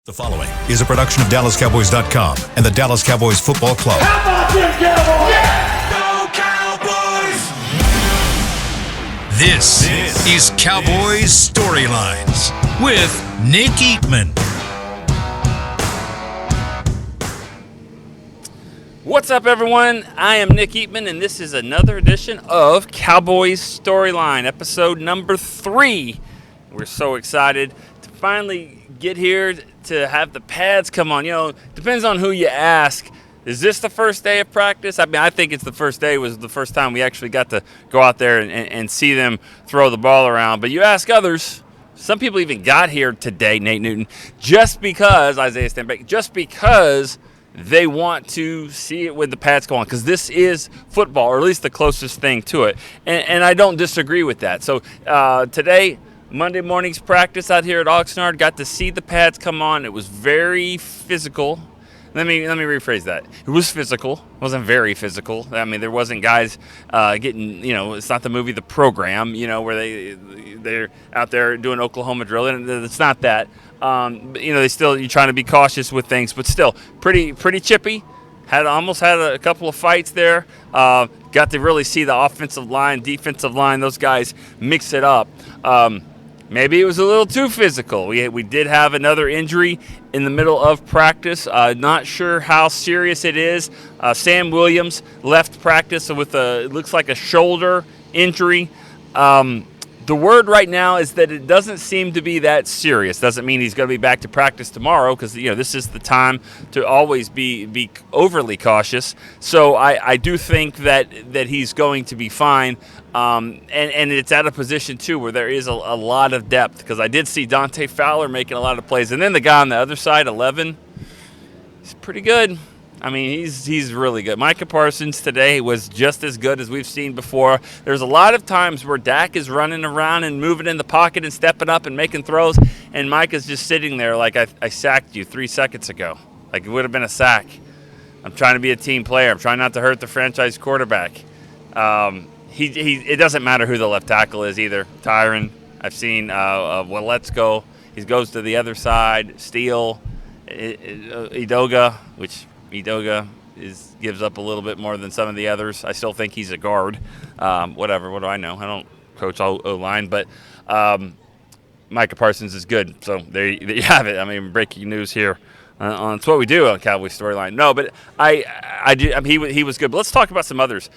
The following is a production of DallasCowboys.com and the Dallas Cowboys Football Club. How about them Cowboys? Yeah! Go Cowboys! This is Cowboys Storylines with Nick Eatman. What's up, everyone? I am Nick Eatman, and this is another edition of Cowboys Storyline, episode number 3. We're so excited to finally get here to have the pads come on. You know, depends on who you ask. Is this the first day of practice? I mean, I think it's the first day. It was the first time we actually got to go out there and see them throw the ball around. But you ask others, some people even got here today, Nate Newton, just because, Isaiah Stanback, just because they want to see it with the pads go on, because this is football, or at least the closest thing to it. And I don't disagree with that. So today, Monday morning's practice out here at Oxnard, got to see the pads come on. It was very physical. Let me rephrase that. It was physical. It wasn't very physical. I mean, there wasn't guys getting, it's not the movie The Program, where they're out there doing Oklahoma drill, and it's not that. You're trying to be cautious with things, but still pretty chippy. Almost had a couple of fights there. Got to really see the offensive line, defensive line, those guys mix it up. Maybe it was a little too physical. We did have another injury in the middle of practice. Not sure how serious it is. Sam Williams left practice with it looks like a shoulder injury. The word right now is that it doesn't seem to be that serious. Doesn't mean he's going to be back to practice tomorrow, because this is the time to always be overly cautious. So I do think that he's going to be fine. And it's at a position, too, where there is a lot of depth, because I did see Dante Fowler making a lot of plays. And then the guy on the other side, 11, he's pretty good. I mean, he's really good. Micah Parsons today was just as good as we've seen before. There's a lot of times where Dak is running around and moving in the pocket and stepping up and making throws, and Micah's just sitting there like, I sacked you 3 seconds ago. Like, it would have been a sack. I'm trying to be a team player. I'm trying not to hurt the franchise quarterback. It doesn't matter who the left tackle is either. Tyron, I've seen let's go. He goes to the other side. Steele, Edoga, which Edoga gives up a little bit more than some of the others. I still think he's a guard. Whatever. What do I know? I don't coach O-line, but Micah Parsons is good. So there you have it. I mean, breaking news here. It's what we do on Cowboys Storyline. No, but he was good. But let's talk about some others.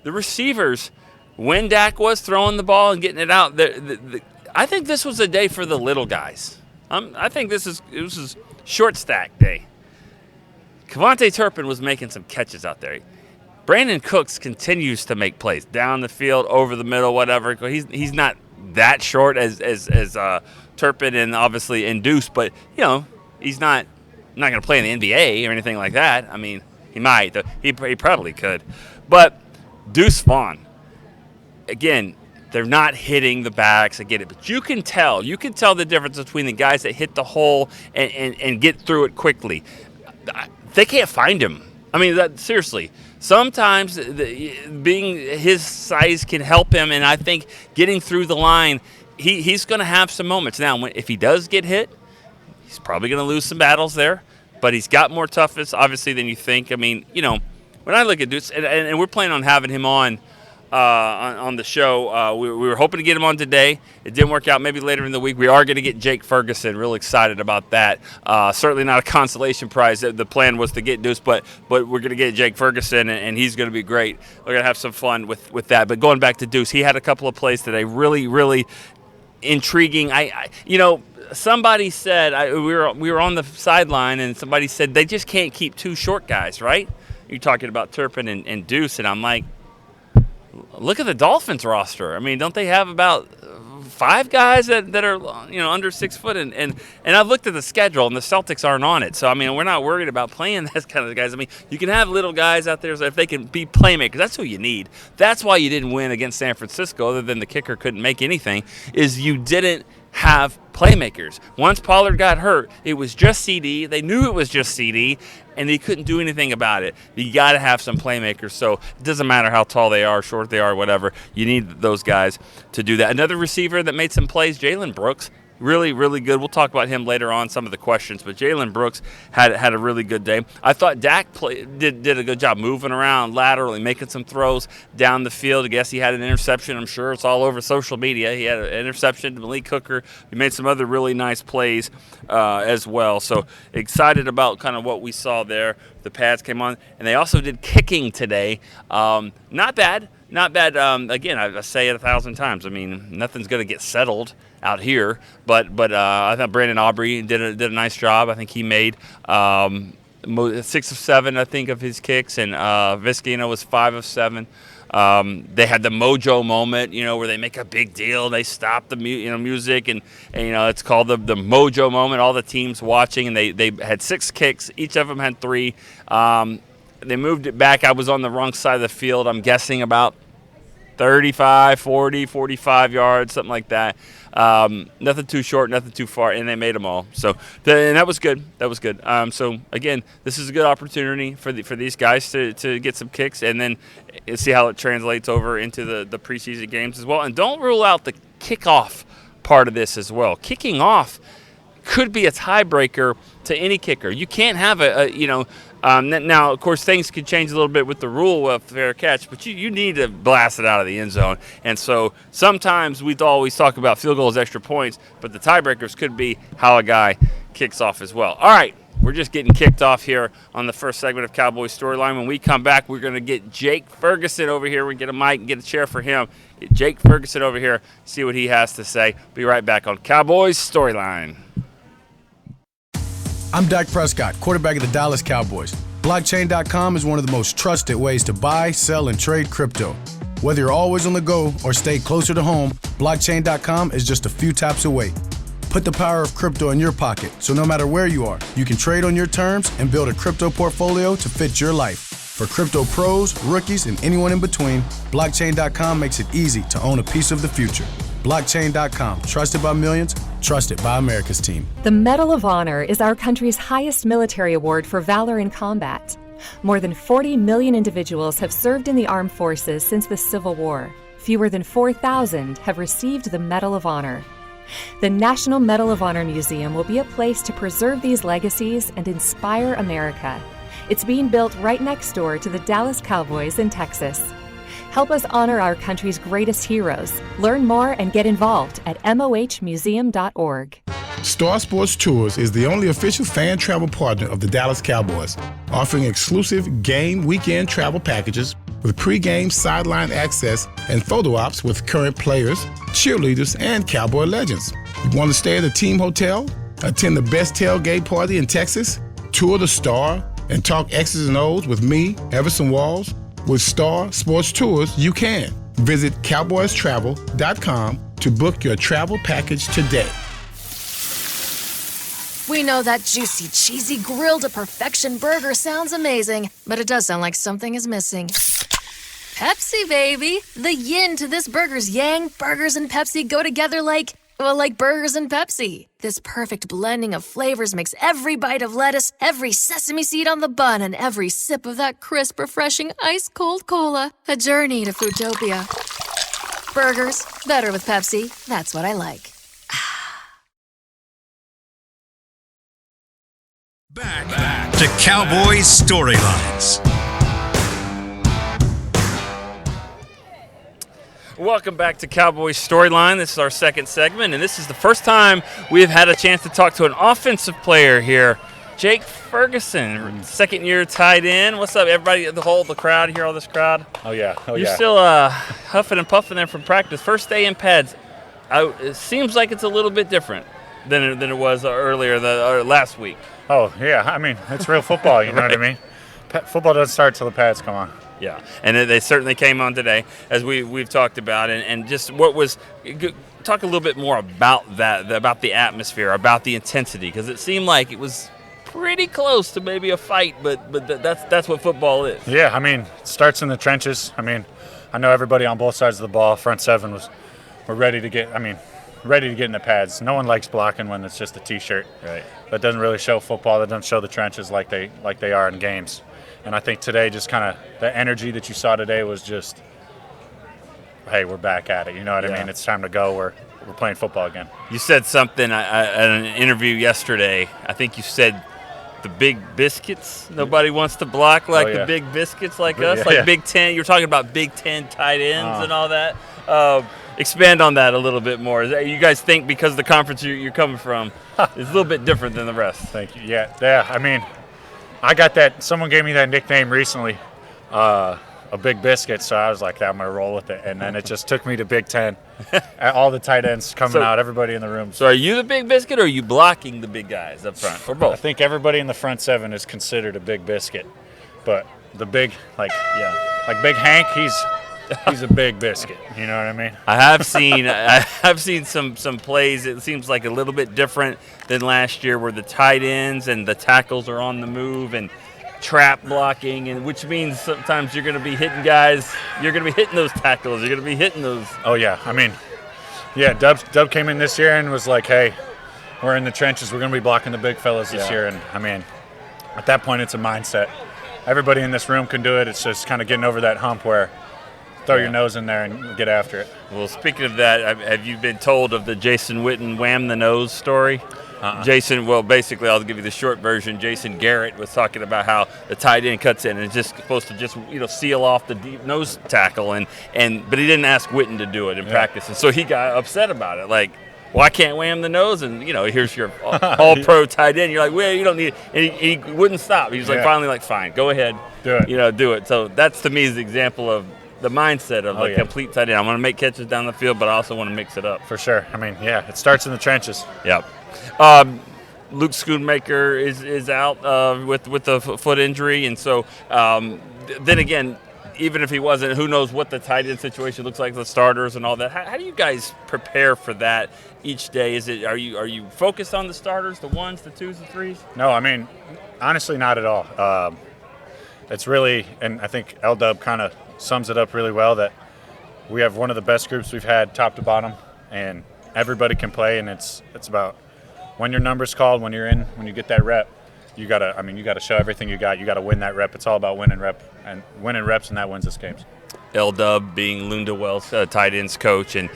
The receivers, when Dak was throwing the ball and getting it out, I think this was a day for the little guys. I think this is short stack day. Kevontae Turpin was making some catches out there. Brandon Cooks continues to make plays down the field, over the middle, whatever. He's not that short as Turpin and obviously Deuce, but he's not going to play in the NBA or anything like that. I mean, he might. He probably could. But Deuce Vaughn, again, they're not hitting the backs. I get it, but you can tell the difference between the guys that hit the hole and get through it quickly. They can't find him. I mean, seriously. Sometimes being his size can help him, and I think getting through the line, he's going to have some moments. Now, if he does get hit, he's probably going to lose some battles there, but he's got more toughness, obviously, than you think. I mean, when I look at Deuce, and we're planning on having him on the show. We were hoping to get him on today. It didn't work out. Maybe later in the week. We are going to get Jake Ferguson. Real excited about that. Certainly not a consolation prize. The plan was to get Deuce, but we're going to get Jake Ferguson, and he's going to be great. We're going to have some fun with that. But going back to Deuce, he had a couple of plays today, really, really intriguing. Somebody said we were on the sideline, and somebody said they just can't keep two short guys, right? You're talking about Turpin and Deuce, and I'm like, look at the Dolphins roster. I mean, don't they have about 5 guys that are under 6 foot? And I've looked at the schedule, and the Celtics aren't on it. So I mean, we're not worried about playing those kind of guys. I mean, you can have little guys out there if they can be playmakers. That's who you need. That's why you didn't win against San Francisco, other than the kicker couldn't make anything. Is you didn't have playmakers. Once Pollard got hurt, it was just CD. They knew it was just CD, and they couldn't do anything about it. You got to have some playmakers. So it doesn't matter how tall they are, short they are, whatever. You need those guys to do that. Another receiver that made some plays, Jalen Brooks, Really, really good. We'll talk about him later on, some of the questions. But Jalen Brooks had a really good day. I thought Dak did a good job moving around laterally, making some throws down the field. I guess he had an interception. I'm sure it's all over social media. He had an interception to Malik Hooker. He made some other really nice plays as well. So excited about kind of what we saw there. The pads came on. And they also did kicking today. Not bad. Not bad. Again, I say it 1,000 times. I mean, nothing's going to get settled out here, but I thought Brandon Aubrey did a nice job. I think he made 6 of 7, I think, of his kicks, and Viscino was 5 of 7. They had the mojo moment, where they make a big deal. They stop the music, and it's called the mojo moment. All the teams watching, and they had 6 kicks. Each of them had 3. They moved it back. I was on the wrong side of the field. I'm guessing about 35, 40, 45 yards, something like that. Nothing too short, nothing too far, and they made them all. So, and that was good. That was good. So, again, this is a good opportunity for these guys to get some kicks and then see how it translates over into the preseason games as well. And don't rule out the kickoff part of this as well. Kicking off could be a tiebreaker to any kicker. You can't have now, of course, things could change a little bit with the rule of fair catch, but you need to blast it out of the end zone. And so sometimes we always talk about field goals, extra points, but the tiebreakers could be how a guy kicks off as well. All right, we're just getting kicked off here on the first segment of Cowboys Storyline. When we come back, we're going to get Jake Ferguson over here. We get a mic and get a chair for him. Get Jake Ferguson over here, see what he has to say. Be right back on Cowboys Storyline. I'm Dak Prescott, quarterback of the Dallas Cowboys. Blockchain.com is one of the most trusted ways to buy, sell, and trade crypto. Whether you're always on the go or stay closer to home, Blockchain.com is just a few taps away. Put the power of crypto in your pocket, so no matter where you are, you can trade on your terms and build a crypto portfolio to fit your life. For crypto pros, rookies, and anyone in between, Blockchain.com makes it easy to own a piece of the future. Blockchain.com, trusted by millions, trusted by America's team. The Medal of Honor is our country's highest military award for valor in combat. More than 40 million individuals have served in the armed forces since the Civil War. Fewer than 4,000 have received the Medal of Honor. The National Medal of Honor Museum will be a place to preserve these legacies and inspire America. It's being built right next door to the Dallas Cowboys in Texas. Help us honor our country's greatest heroes. Learn more and get involved at mohmuseum.org. Star Sports Tours is the only official fan travel partner of the Dallas Cowboys, offering exclusive game weekend travel packages with pre-game sideline access and photo ops with current players, cheerleaders, and Cowboy legends. You want to stay at a team hotel, attend the best tailgate party in Texas, tour the Star, and talk X's and O's with me, Everson Walls? With Star Sports Tours, you can. Visit cowboystravel.com to book your travel package today. We know that juicy, cheesy, grilled to perfection burger sounds amazing, but it does sound like something is missing. Pepsi, baby! The yin to this burger's yang. Burgers and Pepsi go together like burgers and Pepsi. This perfect blending of flavors makes every bite of lettuce, every sesame seed on the bun, and every sip of that crisp, refreshing, ice-cold cola a journey to Foodtopia. Burgers, better with Pepsi. That's what I like. Back to Cowboys Storylines. Welcome back to Cowboys Storyline. This is our second segment, and this is the first time we've had a chance to talk to an offensive player here. Jake Ferguson, second-year tight end. What's up, everybody? The crowd here, all this crowd. Oh yeah. You're still huffing and puffing there from practice. First day in pads. It seems like it's a little bit different than it was earlier, last week. Oh yeah. I mean, it's real football. You know what I mean? Football doesn't start till the pads come on. Yeah, and they certainly came on today, as we've talked about, and just what was – talk a little bit more about that, about the atmosphere, about the intensity, because it seemed like it was pretty close to maybe a fight, but that's what football is. Yeah, I mean, it starts in the trenches. I mean, I know everybody on both sides of the ball, front seven, were ready to get in the pads. No one likes blocking when it's just a T-shirt. Right. That doesn't really show football. That doesn't show the trenches like they are in games. And I think today, just kind of the energy that you saw today was just hey, we're back at it. You know what I mean? It's time to go. We're playing football again. You said something at an interview yesterday. I think you said the big biscuits. Nobody wants to block like the big biscuits like us, like Big Ten. You're talking about Big Ten tight ends and all that. Expand on that a little bit more. You guys think because the conference you're coming from is a little bit different than the rest? Thank you. Yeah. I mean, I got that. Someone gave me that nickname recently, a big biscuit. So I was like, I'm gonna roll with it. And then it just took me to Big Ten. All the tight ends coming out, everybody in the room. So are you the big biscuit, or are you blocking the big guys up front, or both? I think everybody in the front seven is considered a big biscuit, but the big, like Big Hank, he's a big biscuit. You know what I mean? I have seen some plays. It seems like a little bit different than last year, where the tight ends and the tackles are on the move and trap blocking, and which means sometimes you're going to be hitting guys. You're going to be hitting those tackles. You're going to be hitting those. Oh yeah, I mean, Dub came in this year and was like, hey, we're in the trenches. We're going to be blocking the big fellas this year. And I mean, at that point, it's a mindset. Everybody in this room can do it. It's just kind of getting over that hump where throw your nose in there and get after it. Well, speaking of that, have you been told of the Jason Witten wham the nose story? Jason, well, basically, I'll give you the short version. Jason Garrett was talking about how the tight end cuts in and is just supposed to just seal off the deep nose tackle, but he didn't ask Witten to do it in practice, and so he got upset about it. Like, well, I can't wham the nose, and here's your all-pro tight end. You're like, well, you don't need it. And he wouldn't stop. He was like, finally, like, fine, go ahead, do it. Do it. So that's to me is the example of the mindset of a complete tight end. I want to make catches down the field, but I also want to mix it up. For sure. I mean, it starts in the trenches. Yep. Luke Schoonmaker is out with the foot injury, and so then again, even if he wasn't, who knows what the tight end situation looks like, the starters and all that. How do you guys prepare for that each day? Are you focused on the starters, the ones, the twos, the threes? No, I mean, honestly, not at all. It's really, and I think L-Dub kind of sums it up really well, that we have one of the best groups we've had top to bottom, and everybody can play, and it's about when your number's called, when you're in, when you get that rep, you gotta show everything you got. You gotta win that rep. It's all about winning reps, and that wins us games. L-Dub being Lunda Wells, tight ends coach, and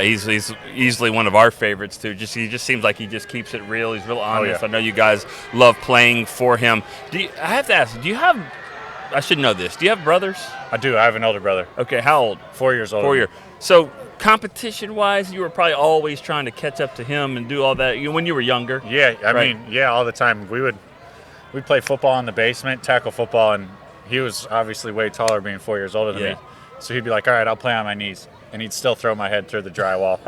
he's easily one of our favorites too. He just seems like he just keeps it real. He's real honest. I know you guys love playing for him. I have to ask, I should know this. Do you have brothers? I do. I have an older brother. Okay, how old? 4 years old. 4 years. So competition-wise, you were probably always trying to catch up to him and do all that when you were younger. Yeah, I mean, all the time. We'd play football in the basement, tackle football, and he was obviously way taller, being 4 years older than me. So he'd be like, all right, I'll play on my knees. And he'd still throw my head through the drywall.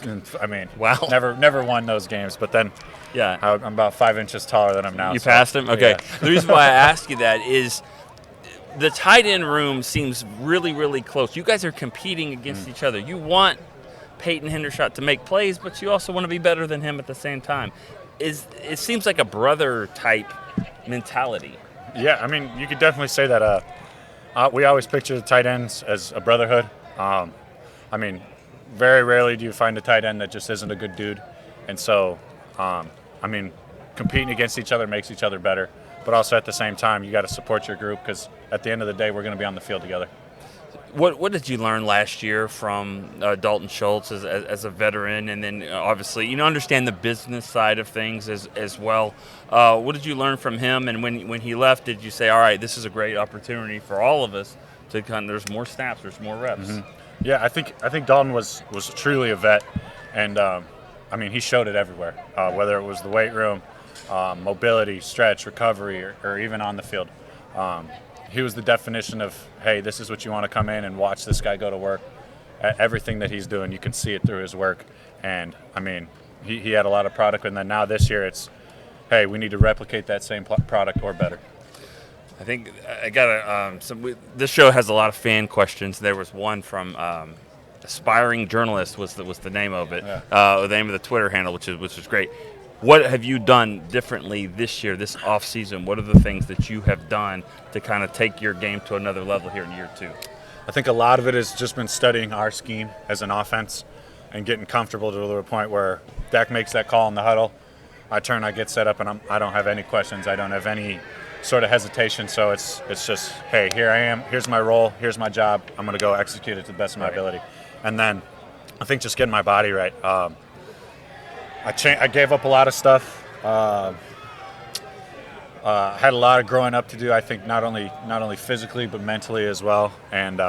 And, I mean, wow. Never won those games. But then I'm about 5 inches taller than him now. You passed him? Okay. Yeah. The reason why I ask you that is the tight end room seems really, really close. You guys are competing against each other. You want Peyton Hendershot to make plays, but you also want to be better than him at the same time. It seems like a brother-type mentality. Yeah, I mean, you could definitely say that. We always picture the tight ends as a brotherhood. I mean, very rarely do you find a tight end that just isn't a good dude. And so, I mean, competing against each other makes each other better. But also at the same time, you got to support your group, because at the end of the day, we're going to be on the field together. What did you learn last year from Dalton Schultz as a veteran, and then obviously understand the business side of things as well? What did you learn from him? And when he left, did you say, all right, this is a great opportunity for all of us to there's more snaps, there's more reps? Mm-hmm. Yeah, I think Dalton was truly a vet, and I mean, he showed it everywhere, whether it was the weight room, mobility, stretch, recovery, or even on the field. He was the definition of, hey, this is what you want to come in and watch this guy go to work. Everything that he's doing, you can see it through his work. And, I mean, he had a lot of product, and then now this year it's, hey, we need to replicate that same product or better. I think I got this show has a lot of fan questions. There was one from Aspiring Journalist was the name of it, the name of the Twitter handle, which was great. What have you done differently this year, this off season? What are the things that you have done to kind of take your game to another level here in year two? I think a lot of it has just been studying our scheme as an offense and getting comfortable to the point where Dak makes that call in the huddle. I get set up, and I don't have any questions. I don't have any sort of hesitation. So it's just, hey, here I am. Here's my role. Here's my job. I'm going to go execute it to the best of my ability. And then I think just getting my body right. I gave up a lot of stuff. Had a lot of growing up to do. I think not only physically but mentally as well. And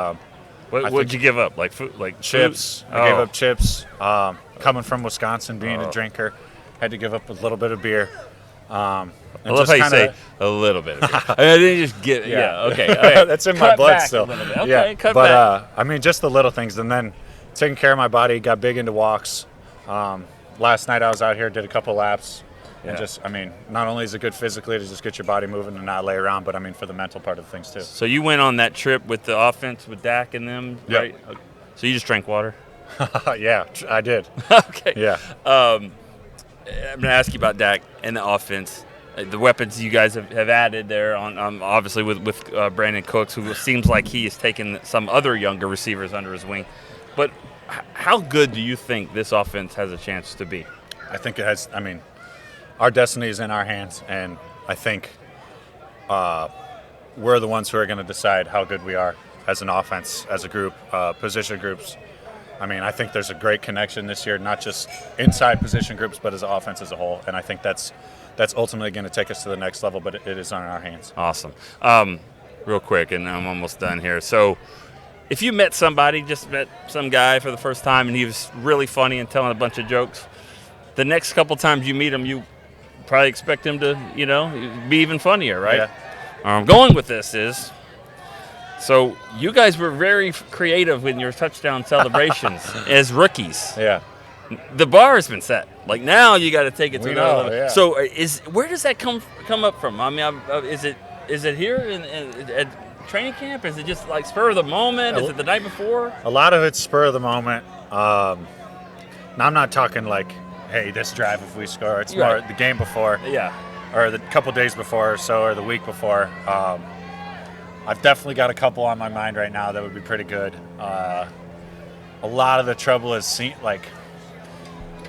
what'd you give up? Like food, like chips. Food? I gave up chips. Coming from Wisconsin, being a drinker, had to give up a little bit of beer. I love how you say a little bit of beer. I didn't just get. Yeah. Okay. That's in my blood still. Okay. Yeah. Cut but back. I mean, just the little things, and then taking care of my body. Got big into walks. Last night I was out here, did a couple laps. And just, I mean, not only is it good physically to just get your body moving and not lay around, but I mean for the mental part of things too. So you went on that trip with the offense with Dak and them, right? Yep. So you just drank water? Yeah, I did. Okay. Yeah. I'm going to ask you about Dak and the offense. The weapons you guys have added there, on obviously with Brandon Cooks, who seems like he has taken some other younger receivers under his wing. But how good do you think this offense has a chance to be? I think it has. I mean, our destiny is in our hands, and I think we're the ones who are going to decide how good we are as an offense, as a group, position groups. I mean, I think there's a great connection this year, not just inside position groups, but as an offense as a whole. And I think that's ultimately going to take us to the next level, but it is on our hands. Awesome. Real quick, and I'm almost done here. So if you just met some guy for the first time, and he was really funny and telling a bunch of jokes, the next couple times you meet him, you probably expect him to, be even funnier, right? Yeah. Where I'm going with this is, so you guys were very creative in your touchdown celebrations as rookies. Yeah. The bar has been set. Like, now you got to take it to another level. Yeah. So where does that come up from? I mean, is it here at training camp? Is it just like spur of the moment? Is it the night before? A lot of it's spur of the moment. Now I'm not talking like, hey, this drive if we score. It's more the game before. Yeah. Or the couple days before or so, or the week before. I've definitely got a couple on my mind right now that would be pretty good. A lot of the trouble is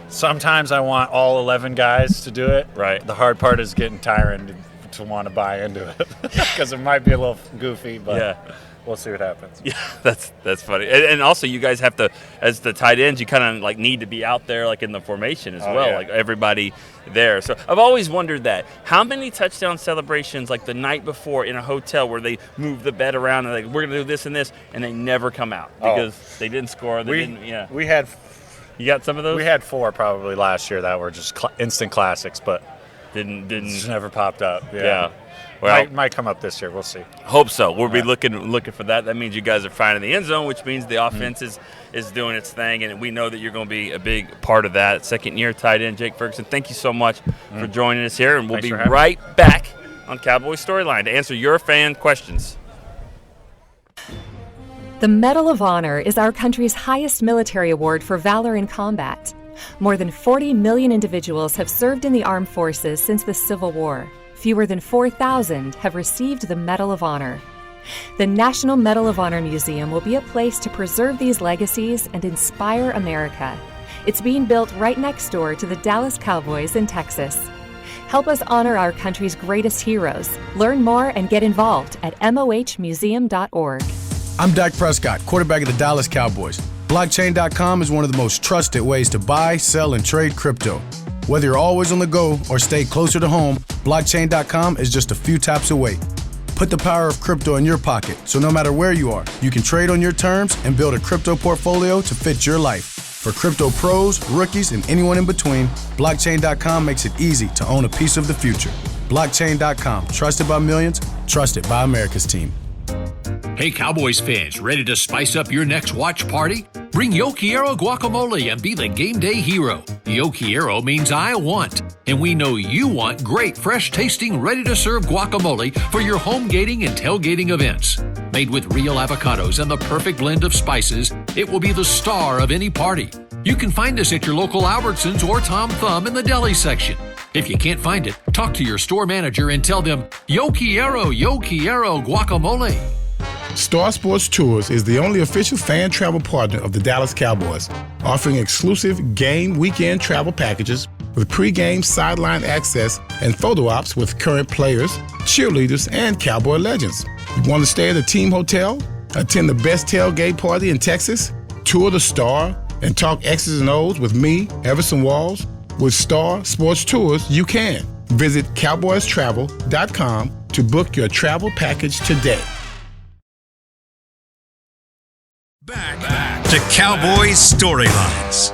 sometimes I want all 11 guys to do it. Right. The hard part is getting Tyron to want to buy into it because it might be a little goofy, but we'll see what happens. Yeah, that's funny. And also, you guys have to, as the tight ends, you kind of like need to be out there like in the formation as well, like everybody there. So I've always wondered that. How many touchdown celebrations like the night before in a hotel where they move the bed around and like, we're going to do this and this, and they never come out because they didn't score. We had. You got some of those? We had 4 probably last year that were just instant classics, but didn't just never popped up. Yeah. Well, might come up this year. We'll see. Hope so. We'll be looking for that. That means you guys are finding the end zone, which means the offense is doing its thing, and we know that you're going to be a big part of that. Second-year tight end Jake Ferguson, thank you so much for joining us here, and we'll be right back on Cowboys Storyline to answer your fan questions. The Medal of Honor is our country's highest military award for valor in combat. More than 40 million individuals have served in the armed forces since the Civil War. Fewer than 4,000 have received the Medal of Honor. The National Medal of Honor Museum will be a place to preserve these legacies and inspire America. It's being built right next door to the Dallas Cowboys in Texas. Help us honor our country's greatest heroes. Learn more and get involved at mohmuseum.org. I'm Dak Prescott, quarterback of the Dallas Cowboys. Blockchain.com is one of the most trusted ways to buy, sell, and trade crypto. Whether you're always on the go or stay closer to home, Blockchain.com is just a few taps away. Put the power of crypto in your pocket, so no matter where you are, you can trade on your terms and build a crypto portfolio to fit your life. For crypto pros, rookies, and anyone in between, Blockchain.com makes it easy to own a piece of the future. Blockchain.com, trusted by millions, trusted by America's team. Hey Cowboys fans, ready to spice up your next watch party? Bring Yo Quiero guacamole and be the game day hero. Yo Quiero means I want, and we know you want great, fresh-tasting, ready-to-serve guacamole for your home gating and tailgating events. Made with real avocados and the perfect blend of spices, it will be the star of any party. You can find us at your local Albertsons or Tom Thumb in the deli section. If you can't find it, talk to your store manager and tell them, Yo Quiero guacamole. Star Sports Tours is the only official fan travel partner of the Dallas Cowboys, offering exclusive game weekend travel packages with pregame sideline access and photo ops with current players, cheerleaders, and Cowboy legends. You want to stay at a team hotel, attend the best tailgate party in Texas, tour the Star, and talk X's and O's with me, Everson Walls? With Star Sports Tours, you can. Visit CowboysTravel.com to book your travel package today. Back to Cowboys Storylines.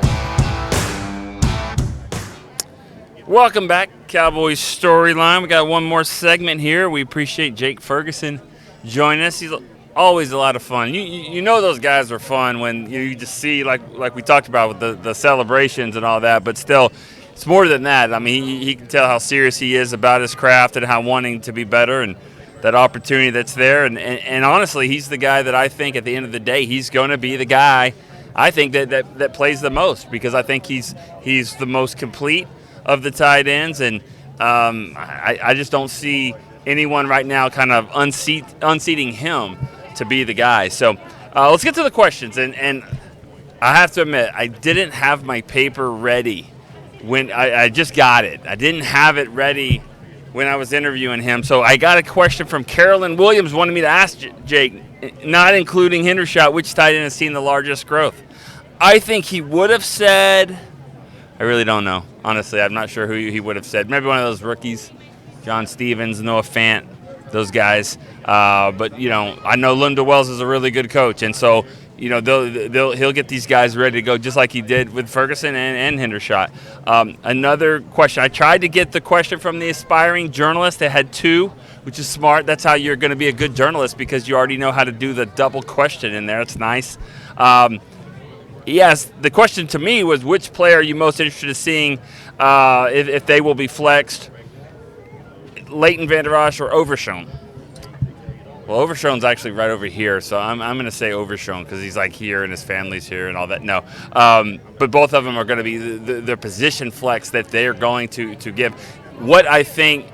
Welcome back, Cowboys Storyline. We got one more segment here. We appreciate Jake Ferguson joining us. He's always a lot of fun. You know those guys are fun when you just see, like we talked about with the celebrations and all that, but still, it's more than that. I mean, he can tell how serious he is about his craft and how wanting to be better and that opportunity that's there. And honestly, he's the guy that I think at the end of the day, he's going to be the guy I think that plays the most, because I think he's the most complete of the tight ends, and I just don't see anyone right now kind of unseating him to be the guy. So let's get to the questions, and I have to admit, I didn't have my paper ready when I just got it. I didn't have it ready when I was interviewing him, so I got a question from Carolyn Williams, wanted me to ask Jake, not including Hendershot, which tight end has seen the largest growth. I think he would have said, I really don't know. Honestly, I'm not sure who he would have said. Maybe one of those rookies, John Stevens, Noah Fant, those guys. But, I know Linda Wells is a really good coach, and so, he'll get these guys ready to go just like he did with Ferguson and Hendershot. Another question. I tried to get the question from the aspiring journalist. They had two, which is smart. That's how you're going to be a good journalist, because you already know how to do the double question in there. It's nice. Yes, the question to me was, which player are you most interested in seeing if they will be flexed, Leighton Vander Esch or Overshown? Well, Overshown's actually right over here, so I'm going to say Overshown because he's like here and his family's here and all that. No, but both of them are going to be the position flex that they're going to give. What I think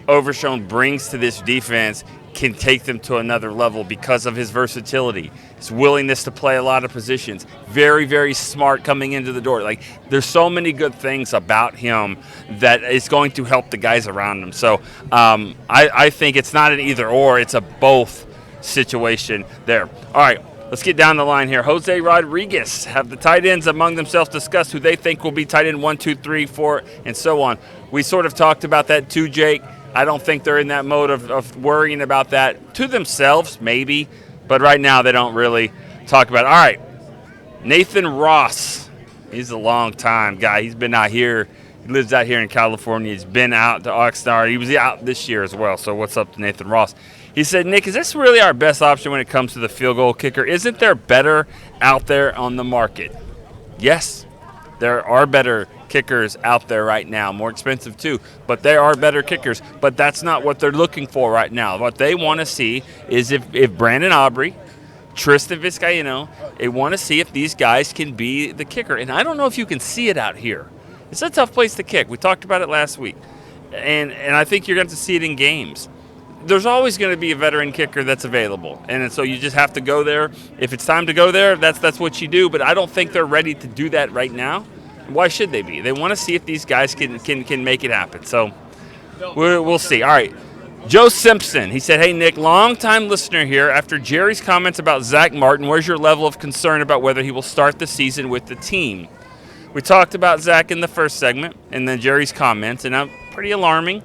Overshown brings to this defense can take them to another level because of his versatility, his willingness to play a lot of positions, very, very smart coming into the door. Like, there's so many good things about him that is going to help the guys around him. So I think it's not an either or, it's a both situation there. All right, let's get down the line here. Jose Rodriguez, have the tight ends among themselves discussed who they think will be tight end 1, 2, 3, 4, and so on. We sort of talked about that too, Jake. I don't think they're in that mode of worrying about that. To themselves, maybe, but right now they don't really talk about it. All right, Nathan Ross. He's a long-time guy. He's been out here. He lives out here in California. He's been out to Oxnard. He was out this year as well, so what's up to Nathan Ross? He said, Nick, is this really our best option when it comes to the field goal kicker? Isn't there better out there on the market? Yes, there are better kickers out there right now, more expensive too, but there are better kickers, but that's not what they're looking for right now. What they want to see is if Brandon Aubrey, Tristan Vizcaíno, they want to see if these guys can be the kicker, and I don't know if you can see it out here. It's a tough place to kick. We talked about it last week, and I think you're going to see it in games. There's always going to be a veteran kicker that's available, and so you just have to go there. If it's time to go there, that's what you do, but I don't think they're ready to do that right now. Why should they be? They want to see if these guys can make it happen. So we'll see. All right. Joe Simpson, he said, hey, Nick, long-time listener here. After Jerry's comments about Zach Martin, where's your level of concern about whether he will start the season with the team? We talked about Zach in the first segment and then Jerry's comments, and pretty alarming.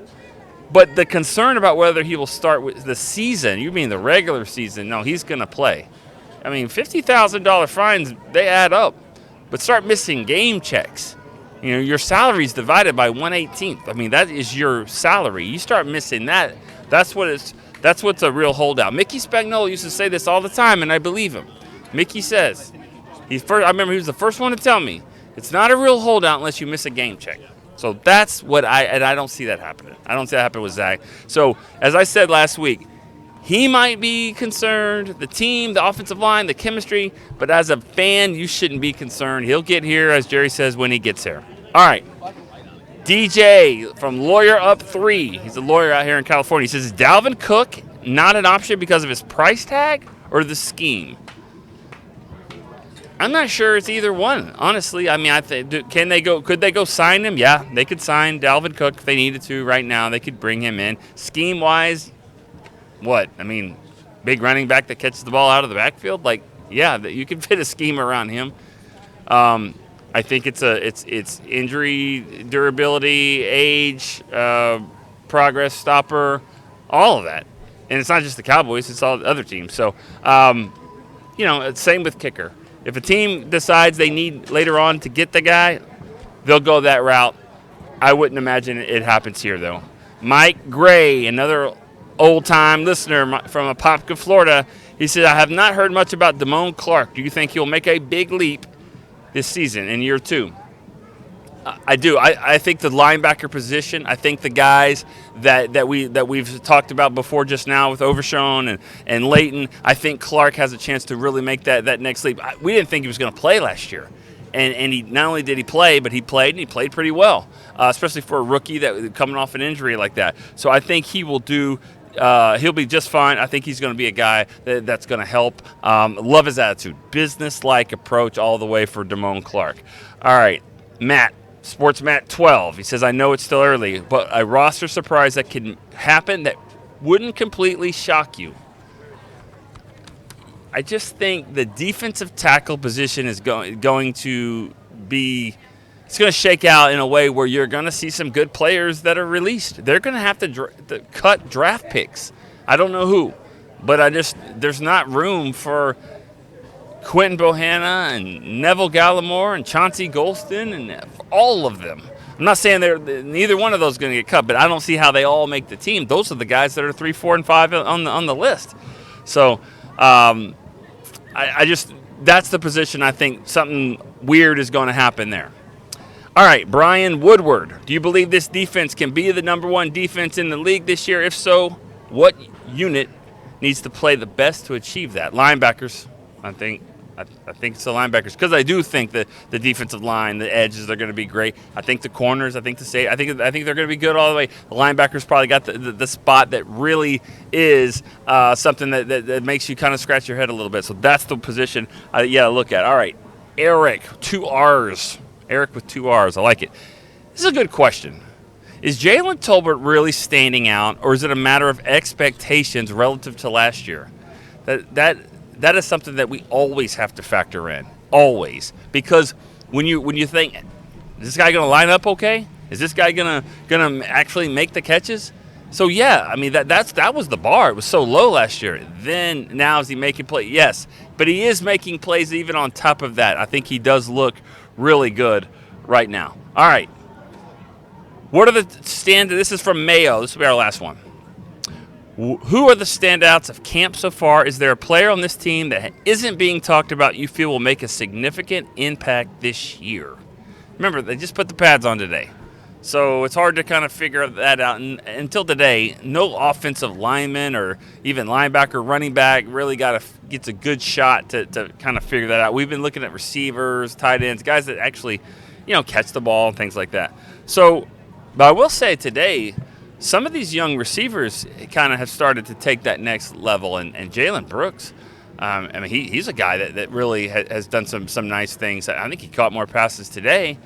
But the concern about whether he will start with the season, you mean the regular season? No, he's going to play. I mean, $50,000 fines, they add up. But start missing game checks. Your salary is divided by 1/18. I mean, that is your salary. You start missing that, that's what's a real holdout. Mickey Spagnuolo used to say this all the time, and I believe him. Mickey says, I remember he was the first one to tell me, it's not a real holdout unless you miss a game check. So that's what I don't see that happening. I don't see that happen with Zach. So, as I said last week, he might be concerned, the team, the offensive line, the chemistry, but as a fan, you shouldn't be concerned. He'll get here, as Jerry says, when he gets here. All right. DJ from Lawyer Up 3. He's a lawyer out here in California. He says, is Dalvin Cook not an option because of his price tag or the scheme? I'm not sure it's either one, honestly. I mean, could they go sign him? Yeah, they could sign Dalvin Cook if they needed to right now. They could bring him in. Scheme-wise, what? I mean, big running back that catches the ball out of the backfield? Like, yeah, you can fit a scheme around him. I think it's injury, durability, age, progress stopper, all of that. And it's not just the Cowboys, it's all the other teams. So, it's same with kicker. If a team decides they need later on to get the guy, they'll go that route. I wouldn't imagine it happens here, though. Mike Gray, another old-time listener from Apopka, Florida, he said, I have not heard much about Damone Clark. Do you think he'll make a big leap this season in year 2? I do. I think the linebacker position, I think the guys that we've talked about before just now with Overshown and Leighton, I think Clark has a chance to really make that next leap. We didn't think he was going to play last year. And he not only did he play, but he played pretty well, especially for a rookie that coming off an injury like that. So I think he will do. He'll be just fine. I think he's going to be a guy that's going to help. Love his attitude, business-like approach all the way for Damone Clark. All right, Matt. Sports Matt 12. He says, I know it's still early, but a roster surprise that can happen that wouldn't completely shock you. I just think the defensive tackle position is going to be – it's going to shake out in a way where you're going to see some good players that are released. They're going to have to cut draft picks. I don't know who, but there's not room for – Quentin Bohanna and Neville Gallimore and Chauncey Golston and all of them. I'm not saying neither one of those is going to get cut, but I don't see how they all make the team. Those are the guys that are 3, 4, and 5 on the list. So I just that's the position I think something weird is going to happen there. All right, Brian Woodward. Do you believe this defense can be the number 1 defense in the league this year? If so, what unit needs to play the best to achieve that? Linebackers, I think it's the linebackers because I do think that the defensive line, the edges are going to be great. I think the corners, I think they're going to be good all the way. The linebackers probably got the spot that really is something that makes you kind of scratch your head a little bit. So that's the position look at. All right, Eric, 2 R's. Eric with 2 R's. I like it. This is a good question. Is Jalen Tolbert really standing out, or is it a matter of expectations relative to last year? That is something that we always have to factor in, always, because when you think, is this guy going to line up okay? Is this guy gonna actually make the catches? So yeah, I mean that was the bar. It was so low last year. Then now is he making plays? Yes, but he is making plays even on top of that. I think he does look really good right now. All right, what are the standouts? This is from Mayo. This will be our last one. Who are the standouts of camp so far? Is there a player on this team that isn't being talked about you feel will make a significant impact this year? Remember, they just put the pads on today. So it's hard to kind of figure that out. And until today, no offensive lineman or even linebacker, running back really gets a good shot to kind of figure that out. We've been looking at receivers, tight ends, guys that actually, catch the ball and things like that. So, but I will say today, some of these young receivers kind of have started to take that next level, and Jalen Brooks, he's a guy that really has done some nice things. I think he caught more passes today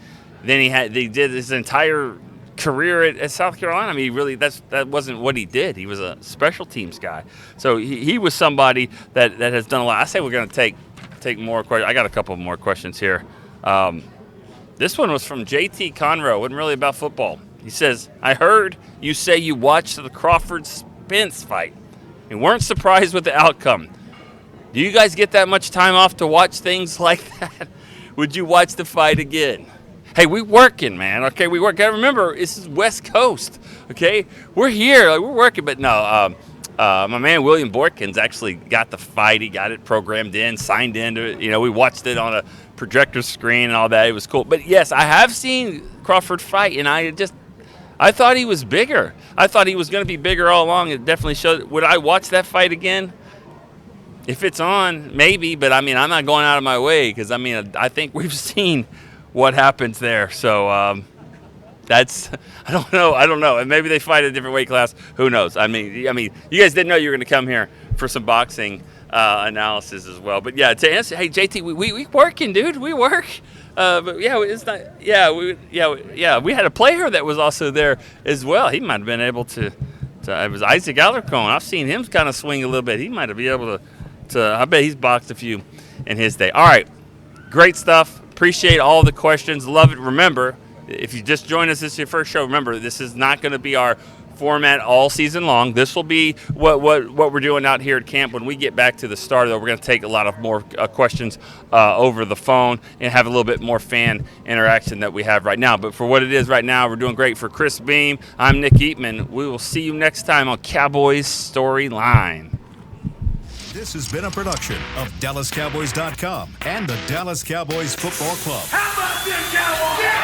than he did his entire career at South Carolina. I mean, that wasn't what he did. He was a special teams guy, so he was somebody that has done a lot. I say we're going to take more questions. I got a couple more questions here. This one was from JT Conroe. Wasn't really about football. He says, I heard you say you watched the Crawford-Spence fight and weren't surprised with the outcome. Do you guys get that much time off to watch things like that? Would you watch the fight again? Hey, we working, man. Okay, we work. Remember, this is West Coast. Okay, we're here. We're working. But no, my man William Borkins actually got the fight. He got it programmed in, signed into it. We watched it on a projector screen and all that. It was cool. But yes, I have seen Crawford fight, and I thought he was bigger. I thought he was going to be bigger all along. It definitely showed. Would I watch that fight again? If it's on, maybe. But, I'm not going out of my way because, I think we've seen what happens there. So, I don't know. And maybe they fight a different weight class. Who knows? You guys didn't know you were going to come here for some boxing. analysis as well. But yeah, to answer, hey JT, we working, dude. We work. But yeah, it's not. Yeah, we had a player that was also there as well. He might have been able to. It was Isaac Alarcon. I've seen him kind of swing a little bit. He might have been able to. I bet he's boxed a few in his day. All right, great stuff. Appreciate all the questions. Love it. Remember, if you just joined us, this is your first show. Remember, this is not going to be our format all season long. This will be what we're doing out here at camp. When we get back to the start, though, we're going to take a lot of more questions over the phone and have a little bit more fan interaction that we have right now. But for what it is right now, we're doing great. For Chris Beam, I'm Nick Eatman. We will see you next time on Cowboys Storyline. This has been a production of DallasCowboys.com and the Dallas Cowboys Football Club. How about this, Cowboys?